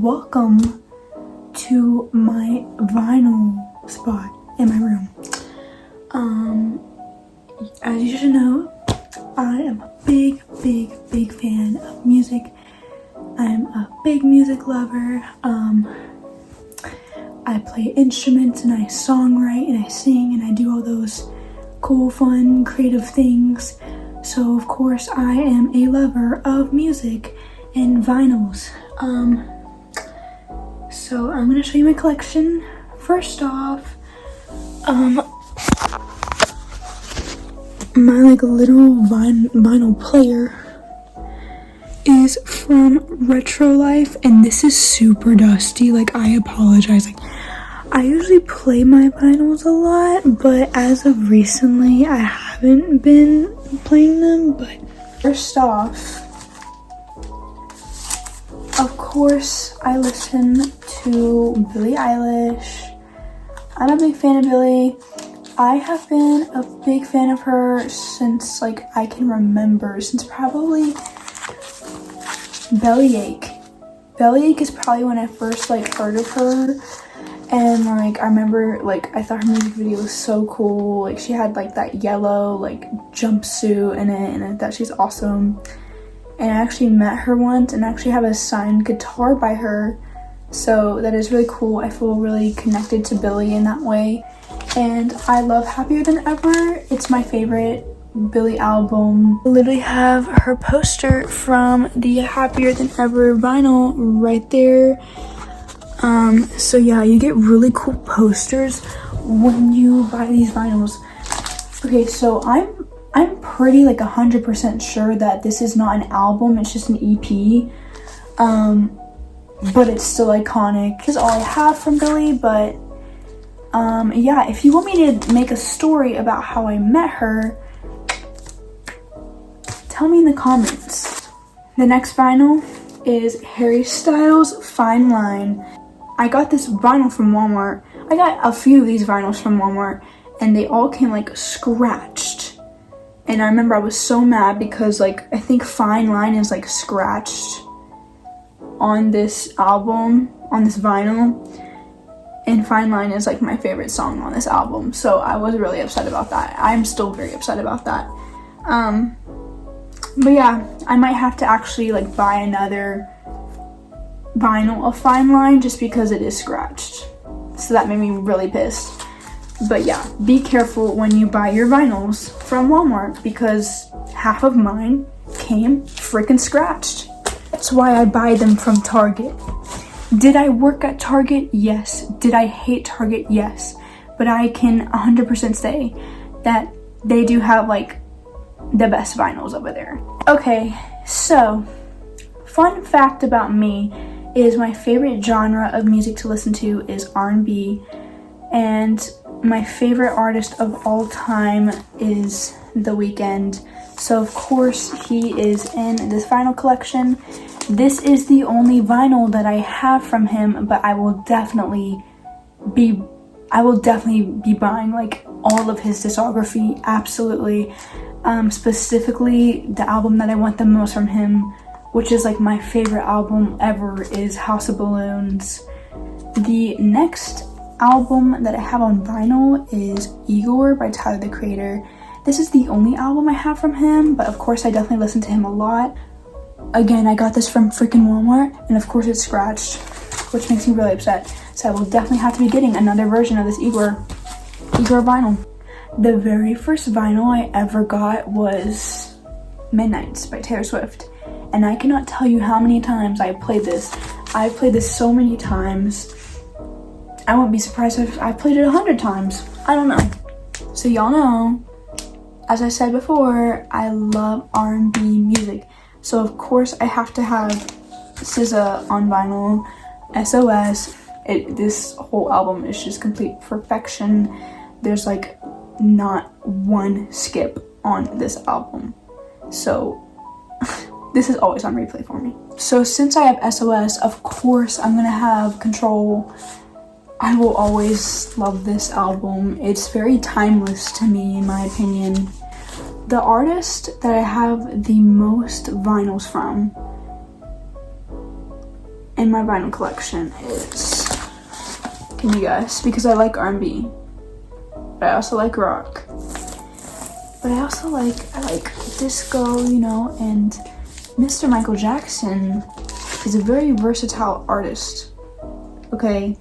welcome to my vinyl spot in my room. As you should know, I am a big fan of music. I'm a big music lover. I play instruments and I songwrite and I sing and I do all those cool, fun, creative things. So of course I am a lover of music and vinyls. So I'm gonna show you my collection. First off, my little vinyl player is from Retro Life, and this is super dusty. I apologize. I usually play my vinyls a lot, but as of recently I haven't been playing them. But first off, of course, I listen to Billie Eilish. I'm a big fan of Billie. I have been a big fan of her since I can remember, since probably Bellyache. Bellyache is probably when I first heard of her, and I remember I thought her music video was so cool. She had that yellow jumpsuit in it, and I thought she's awesome. And I actually met her once and actually have a signed guitar by her, so that is really cool. I feel really connected to Billie in that way. And I love Happier Than Ever. It's my favorite Billie album. I literally have her poster from the Happier Than Ever vinyl right there. So yeah, you get really cool posters when you buy these vinyls. Okay, so I'm pretty 100% sure that this is not an album, it's just an EP. But it's still iconic. This is all I have from Billie, but yeah, if you want me to make a story about how I met her, tell me in the comments. The next vinyl is Harry Styles' Fine Line. I got this vinyl from Walmart. I got a few of these vinyls from Walmart, and they all came scratched. And I remember I was so mad because I think Fine Line is scratched on this album, on this vinyl. And Fine Line is my favorite song on this album, so I was really upset about that. I'm still very upset about that. But yeah, I might have to actually buy another vinyl of Fine Line just because it is scratched. So that made me really pissed. But yeah, be careful when you buy your vinyls from Walmart because half of mine came freaking scratched. That's why I buy them from Target. Did I work at Target? Yes. Did I hate Target? Yes. But I can 100% say that they do have the best vinyls over there. Okay, so fun fact about me is my favorite genre of music to listen to is R&B, and my favorite artist of all time is The Weeknd. So of course he is in this vinyl collection. This is the only vinyl that I have from him, but I will definitely be buying all of his discography, absolutely. Specifically the album that I want the most from him, which is my favorite album ever, is House of Balloons. The next album that I have on vinyl is Igor by Tyler the Creator. This is the only album I have from him, but of course I definitely listen to him a lot. Again, I got this from freaking Walmart, and of course it's scratched, which makes me really upset. So I will definitely have to be getting another version of this Igor vinyl. The very first vinyl I ever got was Midnights by Taylor Swift. And I cannot tell you how many times I played this. I've played this so many times. I wouldn't be surprised if I played it 100 times. I don't know. So y'all know, as I said before, I love R&B music. So of course I have to have SZA on vinyl, SOS. This whole album is just complete perfection. There's not one skip on this album. So this is always on replay for me. So since I have SOS, of course I'm gonna have Control. I will always love this album. It's very timeless to me, in my opinion. The artist that I have the most vinyls from in my vinyl collection is, can you guess? Because I like R&B, but I also like rock, but I also like disco, you know, and Mr. Michael Jackson is a very versatile artist, okay?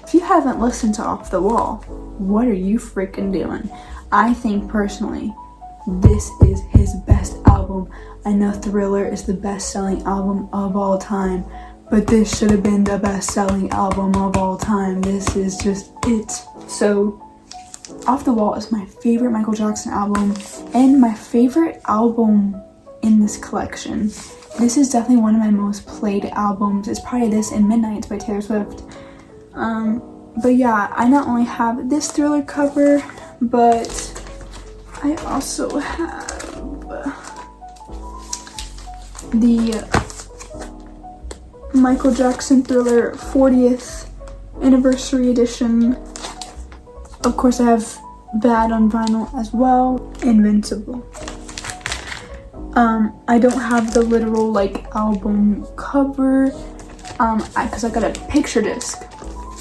If you haven't listened to Off the Wall, what are you freaking doing? I think personally, this is his best album. I know Thriller is the best-selling album of all time, but this should have been the best-selling album of all time. This is just it. So, Off the Wall is my favorite Michael Jackson album, and my favorite album in this collection. This is definitely one of my most played albums. It's probably this and Midnights by Taylor Swift. But yeah, I not only have this Thriller cover, but I also have the Michael Jackson Thriller 40th Anniversary Edition. Of course, I have Bad on vinyl as well, Invincible. I don't have the literal like album cover, because I got a picture disc,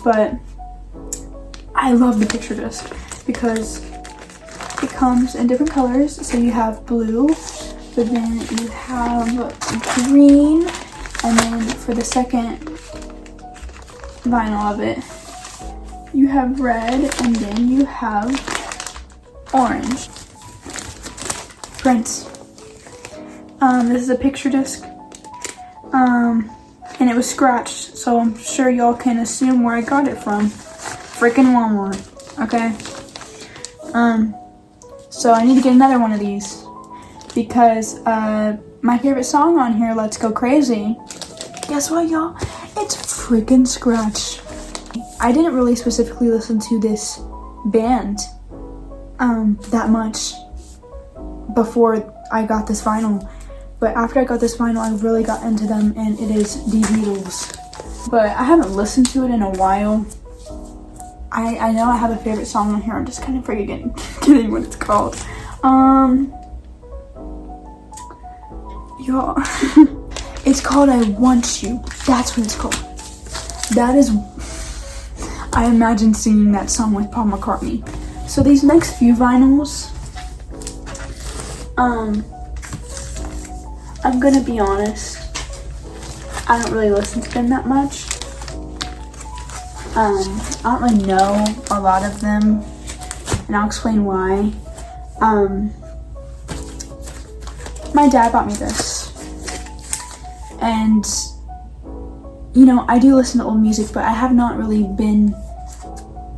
but I love the picture disc because it comes in different colors. So you have blue, but then you have green, and then for the second vinyl of it, you have red, and then you have orange. Prince. This is a picture disc, and it was scratched, so I'm sure y'all can assume where I got it from. Freaking Walmart, okay? So I need to get another one of these, because my favorite song on here, Let's Go Crazy, guess what, y'all? It's freaking scratched. I didn't really specifically listen to this band that much before I got this vinyl, but after I got this vinyl, I really got into them, and it is the Beatles. But I haven't listened to it in a while. I know I have a favorite song on here. I'm just kind of forgetting what it's called. Y'all, it's called I Want You. That's what it's called. That is, I imagine singing that song with Paul McCartney. So these next few vinyls, I'm gonna be honest, I don't really listen to them that much. I don't really know a lot of them, and I'll explain why. My dad bought me this, and you know, I do listen to old music, but I have not really been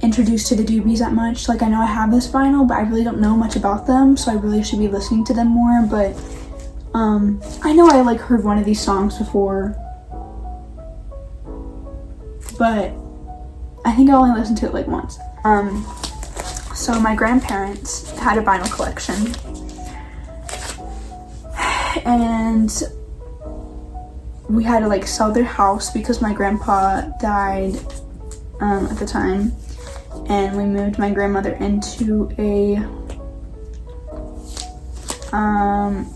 introduced to the Doobies that much. Like, I know I have this vinyl, but I really don't know much about them, so I really should be listening to them more. But I know I like heard one of these songs before, but I think I only listened to it like once. So my grandparents had a vinyl collection, and we had to like sell their house because my grandpa died at the time, and we moved my grandmother into a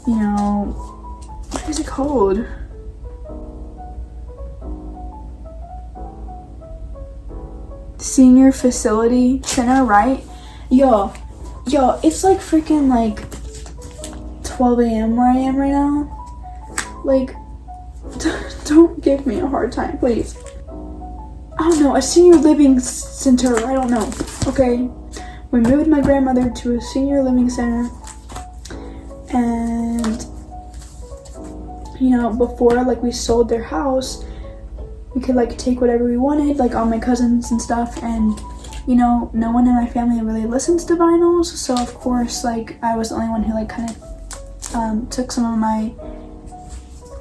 you know, what is it called? Senior facility center, right? Yo, it's like freaking like 12 a.m. where I am right now. Like, don't give me a hard time, please. I don't know, a senior living center, I don't know. Okay, we moved my grandmother to a senior living center, and you know, before like we sold their house, we could like take whatever we wanted, like all my cousins and stuff, and you know, no one in my family really listens to vinyls, so of course like I was the only one who like kind of took some of my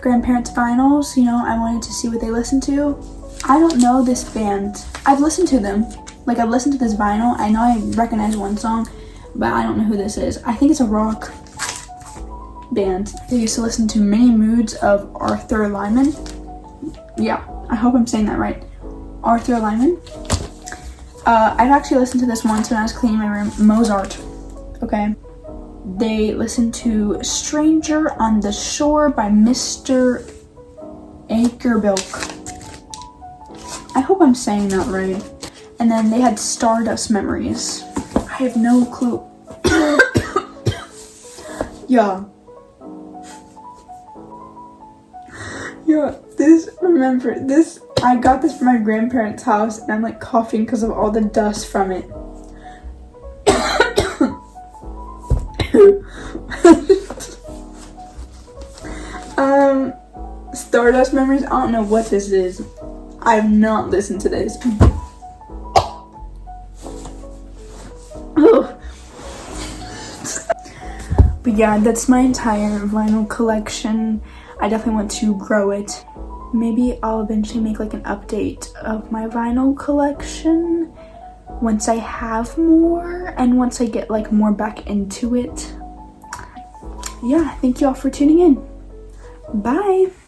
grandparents' vinyls. You know, I wanted to see what they listened to. I don't know this band. I've listened to them, like I've listened to this vinyl. I know I recognize one song, but I don't know who this is. I think it's a rock band. I used to listen to Many Moods of Arthur Lyman. Yeah, I hope I'm saying that right. Arthur Lyman. I've actually listened to this once when I was cleaning my room. Mozart. Okay. They listened to Stranger on the Shore by Mr. Akerbilk. I hope I'm saying that right. And then they had Stardust Memories. I have no clue. Yeah. Yeah, remember this, I got this from my grandparents' house and I'm like coughing because of all the dust from it. Stardust Memories, I don't know what this is. I have not listened to this. But yeah, that's my entire vinyl collection. I definitely want to grow it. Maybe I'll eventually make like an update of my vinyl collection once I have more and once I get like more back into it. Yeah, thank you all for tuning in. Bye.